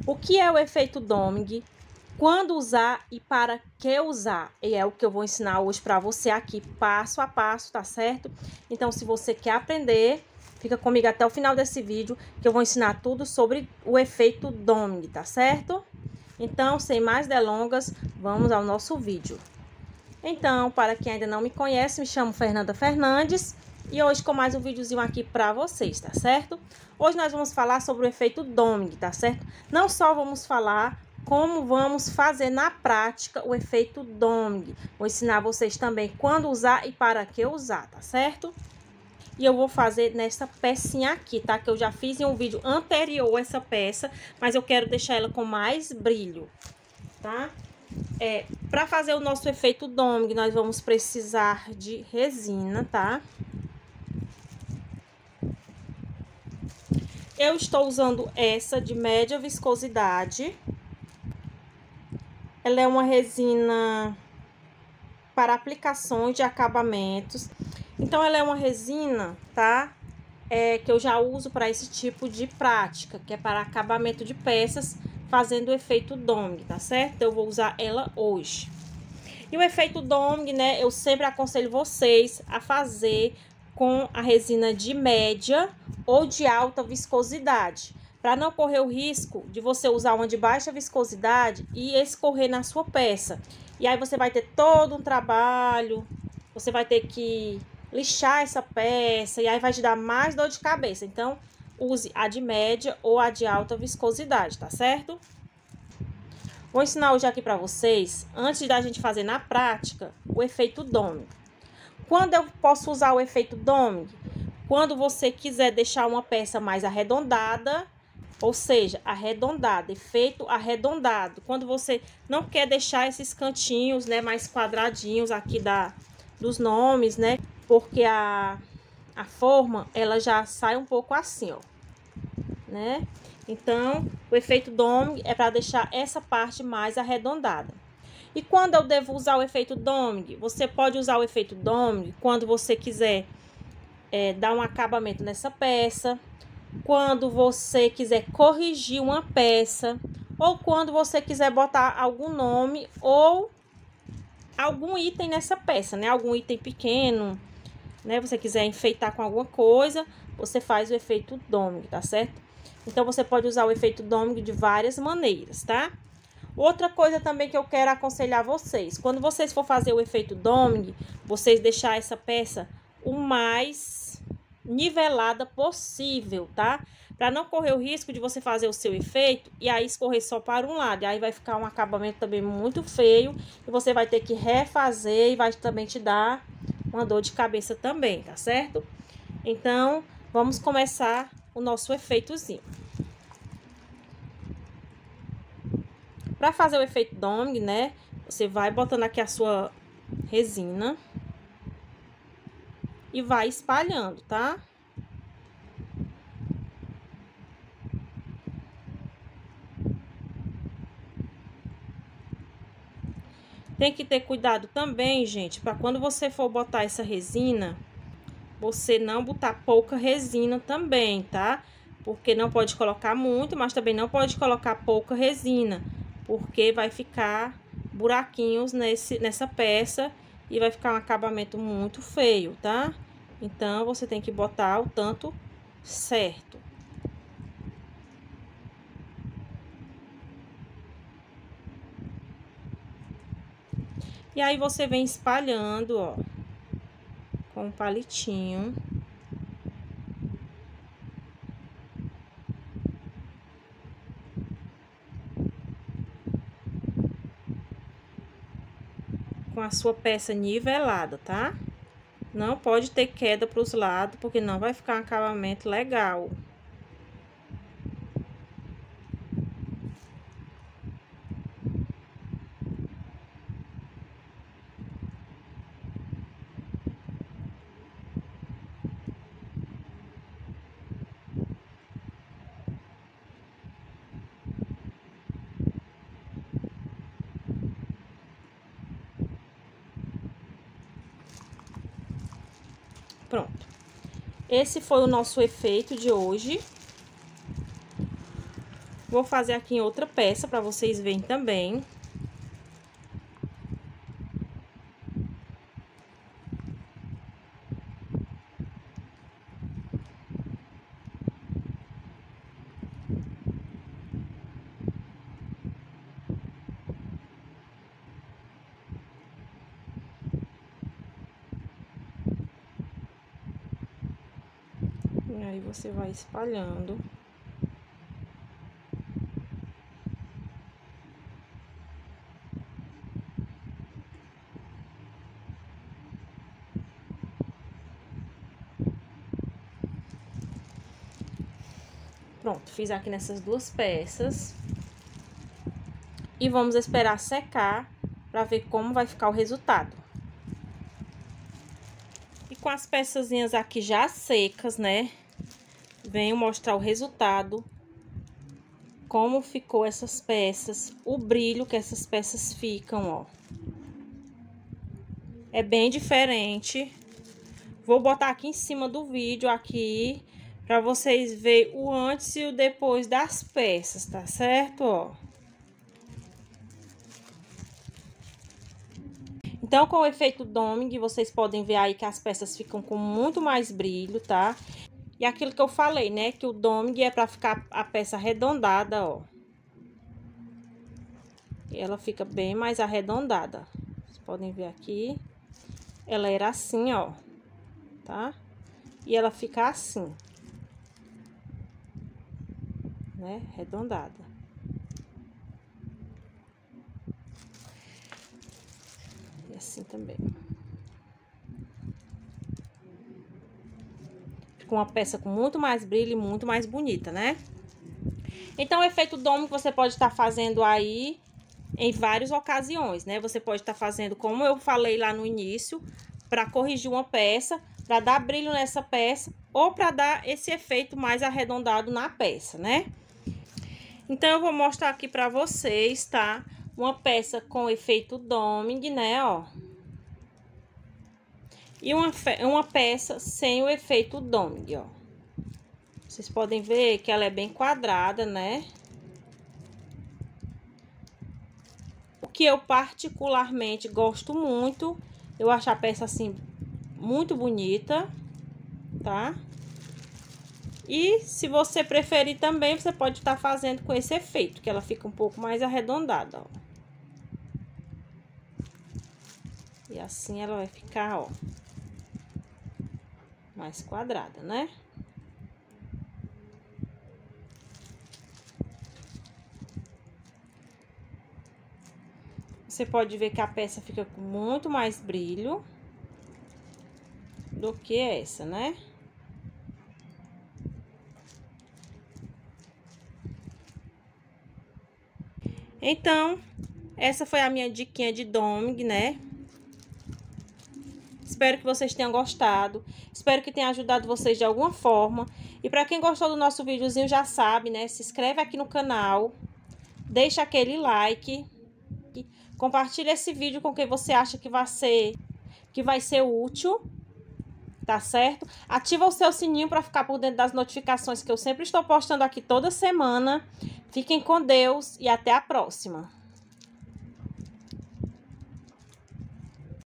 O que é o efeito Doming? Quando usar e para que usar? E é o que eu vou ensinar hoje para você aqui, passo a passo, tá certo? Então, se você quer aprender, fica comigo até o final desse vídeo, que eu vou ensinar tudo sobre o efeito Doming, tá certo? Então, sem mais delongas, vamos ao nosso vídeo. Então, para quem ainda não me conhece, me chamo Fernanda Fernandes e hoje com mais um videozinho aqui para vocês, tá certo? Hoje nós vamos falar sobre o efeito Doming, tá certo? Não só vamos falar como vamos fazer na prática o efeito Doming. Vou ensinar vocês também quando usar e para que usar, tá certo? E eu vou fazer nessa pecinha aqui, tá? Que eu já fiz em um vídeo anterior essa peça, mas eu quero deixar ela com mais brilho, tá? Para fazer o nosso efeito Doming, nós vamos precisar de resina, tá? Eu estou usando essa de média viscosidade. Ela é uma resina para aplicações de acabamentos. Então, ela é uma resina, tá? Que eu já uso para esse tipo de prática, que é para acabamento de peças, fazendo o efeito Doming, tá certo? Eu vou usar ela hoje. E o efeito Doming, né, eu sempre aconselho vocês a fazer com a resina de média ou de alta viscosidade, para não correr o risco de você usar uma de baixa viscosidade e escorrer na sua peça. E aí você vai ter todo um trabalho, você vai ter que lixar essa peça e aí vai te dar mais dor de cabeça. Então, use a de média ou a de alta viscosidade, tá certo? Vou ensinar hoje aqui para vocês, antes da gente fazer na prática, o efeito Doming. Quando eu posso usar o efeito Doming? Quando você quiser deixar uma peça mais arredondada, ou seja, arredondada, efeito arredondado. Quando você não quer deixar esses cantinhos, né, mais quadradinhos aqui dos nomes, né? Porque a forma, ela já sai um pouco assim, ó, né? Então, o efeito Doming é para deixar essa parte mais arredondada. E quando eu devo usar o efeito Doming? Você pode usar o efeito Doming quando você quiser dar um acabamento nessa peça, quando você quiser corrigir uma peça, ou quando você quiser botar algum nome ou algum item nessa peça, né? Algum item pequeno, né? Você quiser enfeitar com alguma coisa, você faz o efeito Doming, tá certo? Então, você pode usar o efeito Doming de várias maneiras, tá? Outra coisa também que eu quero aconselhar vocês, quando vocês for fazer o efeito Doming, vocês deixar essa peça o mais nivelada possível, tá? Para não correr o risco de você fazer o seu efeito e aí escorrer só para um lado. E aí vai ficar um acabamento também muito feio e você vai ter que refazer e vai também te dar uma dor de cabeça também, tá certo? Então, vamos começar o nosso efeitozinho. Para fazer o efeito Doming, né, você vai botando aqui a sua resina e vai espalhando, tá? Tem que ter cuidado também, gente, para quando você for botar essa resina, você não botar pouca resina também, tá? Porque não pode colocar muito, mas também não pode colocar pouca resina, porque vai ficar buraquinhos nessa peça e vai ficar um acabamento muito feio, tá? Então, você tem que botar o tanto certo. E aí, você vem espalhando, ó, com um palitinho. Com a sua peça nivelada, tá? Não pode ter queda para os lados, porque não vai ficar um acabamento legal. Pronto. Esse foi o nosso efeito de hoje. Vou fazer aqui em outra peça para vocês verem também. E aí, você vai espalhando. Pronto, fiz aqui nessas duas peças. E vamos esperar secar para ver como vai ficar o resultado. E com as peçazinhas aqui já secas, né? Venho mostrar o resultado. Como ficou essas peças, o brilho que essas peças ficam, ó. É bem diferente. Vou botar aqui em cima do vídeo aqui para vocês verem o antes e o depois das peças, tá certo, ó? Então, com o efeito doming, vocês podem ver aí que as peças ficam com muito mais brilho, tá? E aquilo que eu falei, né, que o doming é para ficar a peça arredondada, ó. E ela fica bem mais arredondada. Vocês podem ver aqui. Ela era assim, ó, tá? E ela fica assim, né, arredondada. E assim também. Fica uma peça com muito mais brilho e muito mais bonita, né? Então, o efeito doming você pode estar fazendo aí em várias ocasiões, né? Você pode estar fazendo, como eu falei lá no início, para corrigir uma peça, para dar brilho nessa peça, ou para dar esse efeito mais arredondado na peça, né? Então, eu vou mostrar aqui para vocês, tá? Uma peça com efeito doming, né, ó. E uma peça sem o efeito doming, ó. Vocês podem ver que ela é bem quadrada, né? O que eu particularmente gosto muito, eu acho a peça assim muito bonita, tá? E se você preferir também, você pode estar fazendo com esse efeito, que ela fica um pouco mais arredondada, ó. E assim ela vai ficar, ó, mais quadrada, né? Você pode ver que a peça fica com muito mais brilho do que essa, né? Então, essa foi a minha diquinha de doming, né? Espero que vocês tenham gostado. Espero que tenha ajudado vocês de alguma forma. E para quem gostou do nosso videozinho já sabe, né? Se inscreve aqui no canal. Deixa aquele like. Compartilha esse vídeo com quem você acha que vai ser útil. Tá certo? Ativa o seu sininho para ficar por dentro das notificações que eu sempre estou postando aqui toda semana. Fiquem com Deus e até a próxima.